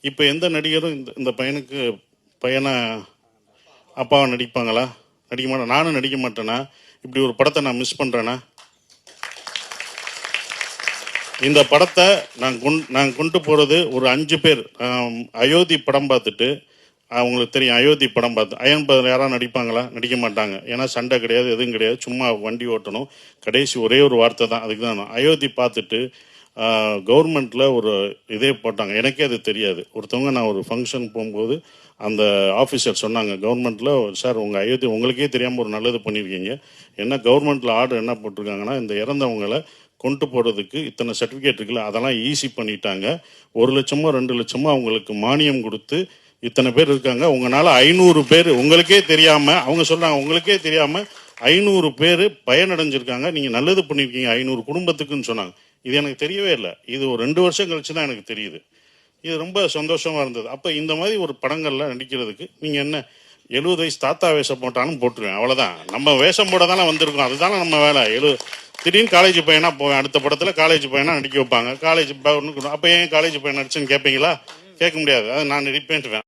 இப்போ எந்த நடிகரும் இந்த பையனை அப்பாவை நடிப்பாங்களா? நடிக்க மாட்டேன். நானும் நடிக்க மாட்டேனா? இப்படி ஒரு படத்தை நான் மிஸ் பண்ணுறேன்னா? இந்த படத்தை நான் கொண்டு போகிறது ஒரு 5 பேர். அயோத்தி படம் பார்த்துட்டு, அவங்களுக்கு தெரியும் அயோத்தி படம் பார்த்து அயன் யாராவது நடிப்பாங்களா? நடிக்க மாட்டாங்க. ஏன்னா சண்டை கிடையாது, எதுவும் கிடையாது, சும்மா வண்டி ஓட்டணும். கடைசி ஒரே ஒரு வார்த்தை தான், அதுக்கு தான். அயோத்தி பார்த்துட்டு கவர்மெண்ட்டில் ஒரு இதே போட்டாங்க. எனக்கே அது தெரியாது. ஒருத்தவங்க நான் ஒரு ஃபங்க்ஷன் போகும்போது அந்த ஆஃபீஸர் சொன்னாங்க, கவர்மெண்ட்டில் சார் உங்கள் அயோத்தி உங்களுக்கே தெரியாமல் ஒரு நல்லது பண்ணியிருக்கீங்க. என்ன கவர்மெண்ட்டில் ஆர்டர் என்ன போட்டிருக்காங்கன்னா, இந்த இறந்தவங்களை கொண்டு போகிறதுக்கு இத்தனை சர்டிஃபிகேட் இருக்குல்ல, அதெல்லாம் ஈஸி பண்ணிட்டாங்க. 1 லட்சமோ 2 லட்சமோ அவங்களுக்கு மானியம் கொடுத்து இத்தனை பேர் இருக்காங்க. உங்களால் 500 பேர் உங்களுக்கே தெரியாமல், அவங்க சொல்கிறாங்க உங்களுக்கே தெரியாமல் 500 பேர் பயனடைஞ்சிருக்காங்க. நீங்கள் நல்லது பண்ணியிருக்கீங்க 500 குடும்பத்துக்குன்னு சொன்னாங்க. இது எனக்கு தெரியவே இல்லை. இது ஒரு 2 வருஷம் கழிச்சு தான் எனக்கு தெரியுது. இது ரொம்ப சந்தோஷமாக இருந்தது. அப்போ இந்த மாதிரி ஒரு படங்களில் நடிக்கிறதுக்கு நீங்கள் என்ன 70 வயசு தாத்தா வேஷம் போட்டாலும் போட்டுருவேன், அவ்வளோதான். நம்ம வேஷம் போட தானே வந்திருக்கோம், அதுதானே நம்ம வேலை. திடீர்னு காலேஜ் பையனா போவேன், அடுத்த படத்தில் காலேஜ் பையனா நடிக்க வைப்பாங்க. காலேஜ் அப்போ ஏன் காலேஜ் பையன் நடிச்சுன்னு கேட்பீங்களா? கேட்க முடியாது. அது நான் நடிப்பேன்ட்டுவேன்.